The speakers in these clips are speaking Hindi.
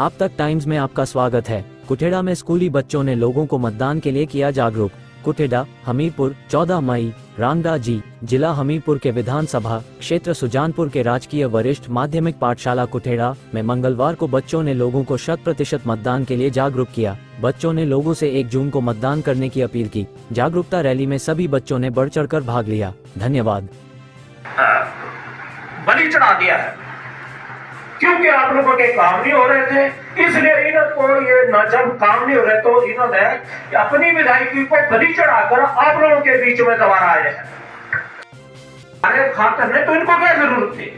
आप तक टाइम्स में आपका स्वागत है। कुठेड़ा में स्कूली बच्चों ने लोगों को मतदान के लिए किया जागरूक। कुठेड़ा, हमीरपुर, 14 मई, रांगड़ा जी, जिला हमीरपुर के विधानसभा क्षेत्र सुजानपुर के राजकीय वरिष्ठ माध्यमिक पाठशाला कुठेड़ा में मंगलवार को बच्चों ने लोगों को 100% मतदान के लिए जागरूक किया। बच्चों ने लोगों से 1 जून को मतदान करने की अपील की। जागरूकता रैली में सभी बच्चों ने बढ़ चढ़कर भाग लिया। धन्यवाद। बलि चढ़ा दिया है क्योंकि आप लोगों के काम नहीं हो रहे थे, इसलिए इनको ये न जब काम नहीं हो रहे तो इन्होंने अपनी विधायकी को बलि चढ़ाकर आप लोगों के बीच में दोबारा आए हैं। अरे खातर नहीं तो इनको क्या जरूरत थी?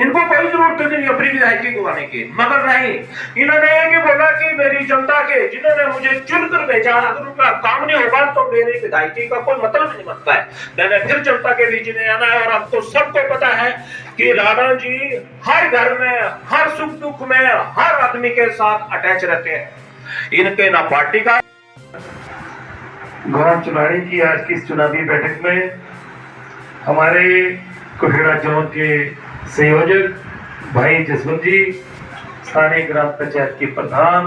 इनको कोई जरूरत नहीं अपनी विधायकी को आने की, मगर नहीं, इन्होंने ये बोला कि मेरी जनता के जिन्होंने मुझे चुनकर भेजा, अगर उनका काम नहीं होगा तो मेरी विधायकी का कोई मतलब नहीं बनता है। मैंने फिर जनता के बीच में आना है और आपको सबको पता है कि राणा जी हर घर में, हर सुख दुख में, हर आदमी के साथ अटैच रहते हैं। इनके ना पार्टी का गौरव चुनाड़ी की आज की इस चुनावी बैठक में हमारे कुठेड़ा जोन के संयोजक भाई जसवंत जी, स्थानीय ग्राम पंचायत के प्रधान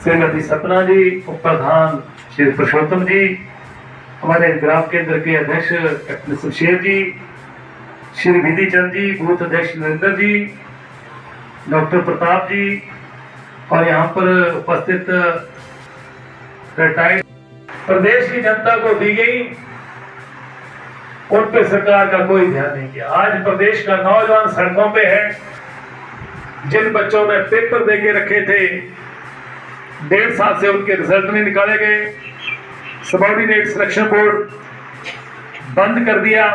श्रीमती सपना जी, उप प्रधान श्री पुरुषोत्तम जी, हमारे ग्राम केंद्र के अध्यक्ष कैप्टन शमशेर जी, श्री विधि चंद जी, बूथ अध्यक्ष नरेंद्र जी, डॉक्टर प्रताप जी और यहाँ पर उपस्थित रिटायर्ड प्रदेश की जनता को दी गई, उन पे सरकार का कोई ध्यान नहीं किया। आज प्रदेश का नौजवान सड़कों पे है। जिन बच्चों ने पेपर दे के रखे थे, 1.5 साल से उनके रिजल्ट नहीं निकाले गए, सबऑर्डिनेट सिलेक्शन बोर्ड बंद कर दिया,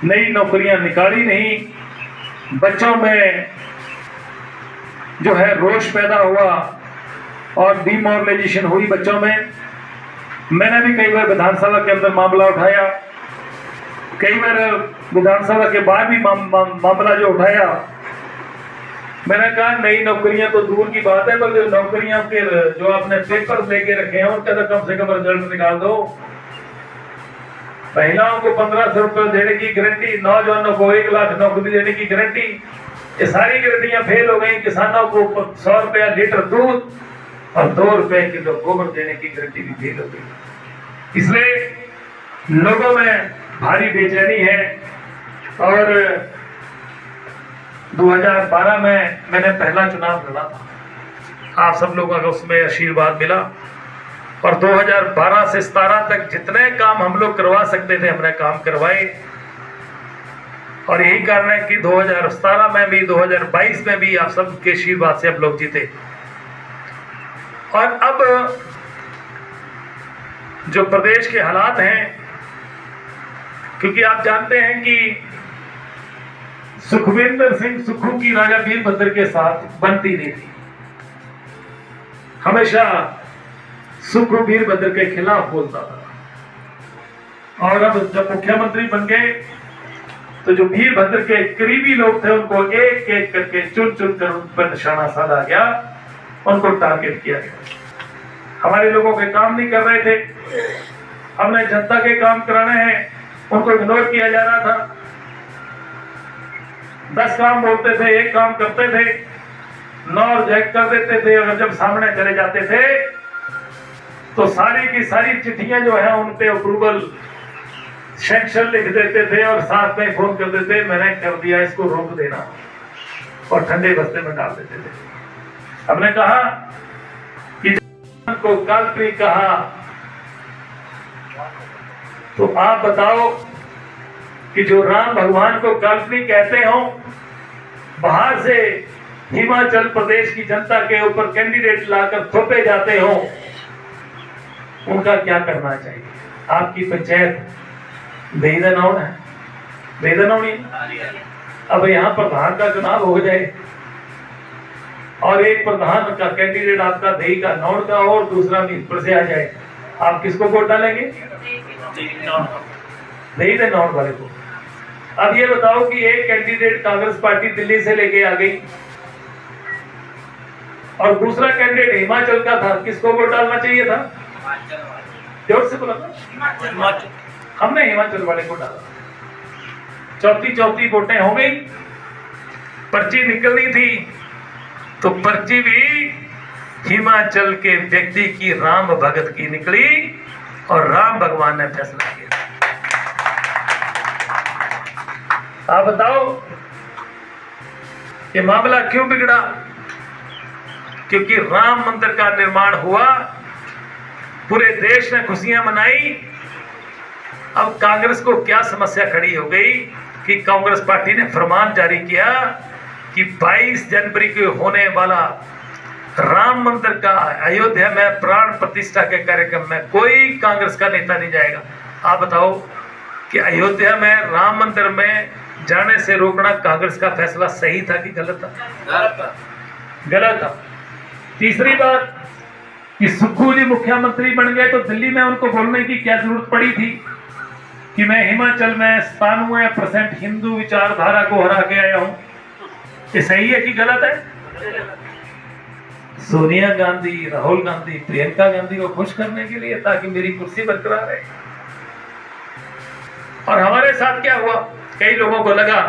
नई नौकरियां निकाली नहीं, बच्चों में जो है रोष पैदा हुआ और डिमोरलाइजेशन हुई बच्चों में। मैंने भी कई बार विधानसभा के अंदर मामला उठाया, कई बार विधानसभा के बाद भी मामला जो उठाया, मैंने कहा नई नौकरियां तो दूर की बात है, पर जो नौकरियां के जो आपने पेपर लेके रखे हैं उनका तो कम से कम रिजल्ट निकाल दो। महिलाओं को 1500 रुपए देने की गारंटी, नौजवानों को 1 लाख नौकरी देने की गारंटी, ये सारी गारंटियां फेल हो गई। किसानों को 100 रुपया लीटर दूध और 2 रुपए किलो गोबर देने की गारंटी भी फेल हो गई। इसलिए लोगों में भारी बेचैनी है। और 2012 में मैंने पहला चुनाव लड़ा था, आप सब लोगों का उसमें आशीर्वाद मिला और 2012 से 17 तक जितने काम हम लोग करवा सकते थे हमने काम करवाए। और यही कारण है कि 2017 में भी, 2022 में भी आप सबके आशीर्वाद से हम लोग जीते। और अब जो प्रदेश के हालात हैं, क्योंकि आप जानते हैं कि सुखविंदर सिंह सुक्खू की राजा वीरभद्र के साथ बनती नहीं थी, हमेशा सुक्खू वीरभद्र के खिलाफ बोलता था। और अब जब मुख्यमंत्री बन गए तो जो वीरभद्र के करीबी लोग थे उनको एक एक करके चुन चुन कर उन पर निशाना साधा गया, उनको टारगेट किया गया। हमारे लोगों के काम नहीं कर रहे थे, हमने जनता के काम कराने हैं, उनको इग्नोर किया जा रहा था। 10 काम बोलते थे, 1 काम करते थे, 9 रिजेक्ट कर देते थे। और जब सामने चले जाते थे तो सारी की सारी चिट्ठियां जो है उन पे अप्रूवल सैंक्शन लिख देते थे और साथ में फोन कर देते, मैंने कर दिया, इसको रोक देना, और ठंडे बस्ते में डाल देते थे। हमने कहा कि को काल्पनिक कहा, तो आप बताओ कि जो राम भगवान को काल्पनिक कहते हो, बाहर से हिमाचल प्रदेश की जनता के ऊपर कैंडिडेट लाकर थोपे जाते हो, उनका क्या करना चाहिए? आपकी पंचायत बेदनौन है, बेदनौन। अब यहाँ प्रधान का चुनाव हो जाए और एक प्रधान का कैंडिडेट आपका दही का नौड़ का और दूसरा मीरपुर से आ जाए, आप किसको वोट डालेंगे? दही के नौड़ वाले को। अब ये बताओ कि एक कैंडिडेट कांग्रेस पार्टी दिल्ली से लेके आ गई और दूसरा कैंडिडेट हिमाचल का था, किसको वोट डालना चाहिए था? जोर से बोला, हमने हिमाचल वाले को डाला। चौथी वोटें हो गई, पर्ची निकलनी थी, तो पर्ची भी हिमाचल के व्यक्ति की राम भगत की निकली और राम भगवान ने फैसला किया। आप बताओ ये मामला क्यों बिगड़ा? क्योंकि राम मंदिर का निर्माण हुआ, पूरे देश ने खुशियां मनाई। अब कांग्रेस को क्या समस्या खड़ी हो गई कि कांग्रेस पार्टी ने फरमान जारी किया कि 22 जनवरी को होने वाला राम मंदिर का अयोध्या में प्राण प्रतिष्ठा के कार्यक्रम में कोई कांग्रेस का नेता नहीं जाएगा। आप बताओ कि अयोध्या में राम मंदिर में जाने से रोकना कांग्रेस का फैसला सही था कि गलत था? गलत था। तीसरी बात कि सुक्खू जी मुख्यमंत्री बन गए तो दिल्ली में उनको बोलने की क्या जरूरत पड़ी थी कि मैं हिमाचल में 97% हिंदू विचारधारा को हरा के आया हूं? ये सही है कि गलत है? सोनिया गांधी, राहुल गांधी, प्रियंका गांधी को खुश करने के लिए ताकि मेरी कुर्सी बरकरार रहे। और हमारे साथ क्या हुआ? कई लोगों को लगा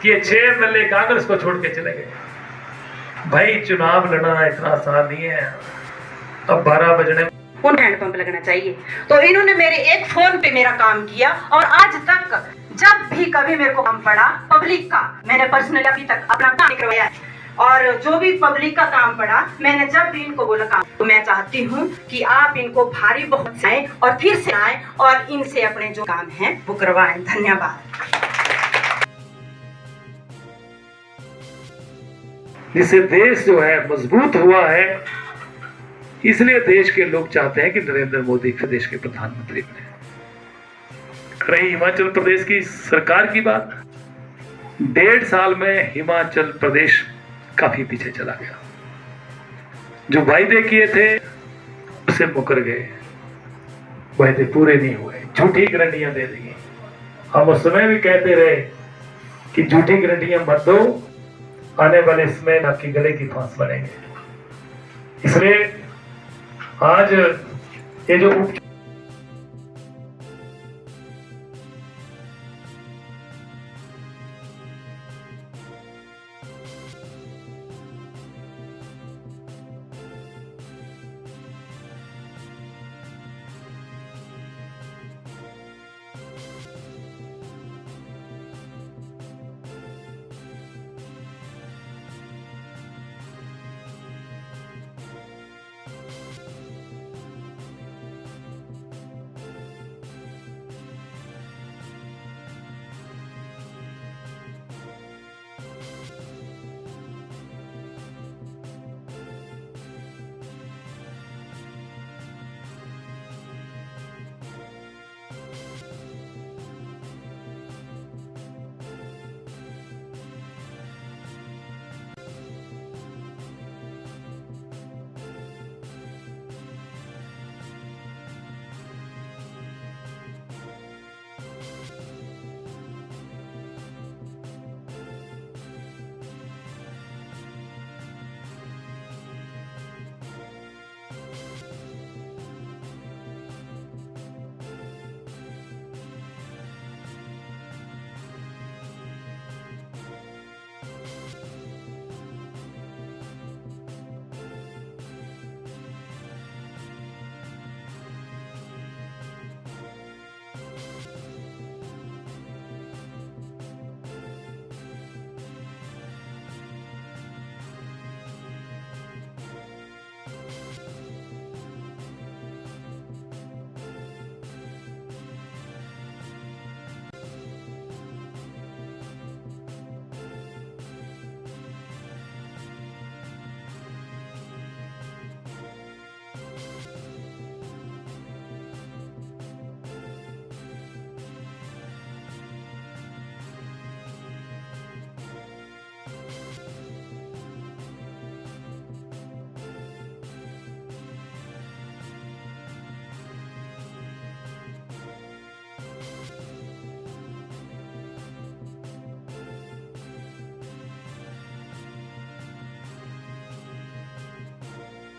कि ये 6 एमएलए कांग्रेस को छोड़ के चले गए। भाई चुनाव लड़ना इतना आसान नहीं है। अब 12 बजने उन हैंडपंप लगना चाहिए। तो इन्होंने मेरे एक फोन पे मेरा काम किया और आज तक जब भी कभी मेरे को काम पड़ा पब्लिक का, मैंने पर्सनली अभी तक अपना काम करवाया है। और जो भी पब्लिक का काम पड़ा मैंने जब भी इनको बोला काम, तो मैं चाहती हूँ कि आप इनको भारी बहुत से आए और फिर से आए और इनसे अपने जो काम है वो करवाएं। धन्यवाद। जिससे देश जो है मजबूत हुआ है, इसलिए देश के लोग चाहते हैं कि नरेंद्र मोदी फिर देश के प्रधानमंत्री बने। रही हिमाचल प्रदेश की सरकार की बात, 1.5 साल में हिमाचल प्रदेश काफी पीछे चला गया। जो वायदे किए थे उससे मुकर गए, वायदे पूरे नहीं हुए, झूठी गारंटियां दे दी। हम उस समय भी कहते रहे कि झूठी गारंटियां मत दो, आने वाले समय में आपकी गले की फांस बनेंगे। इसलिए आज ये जो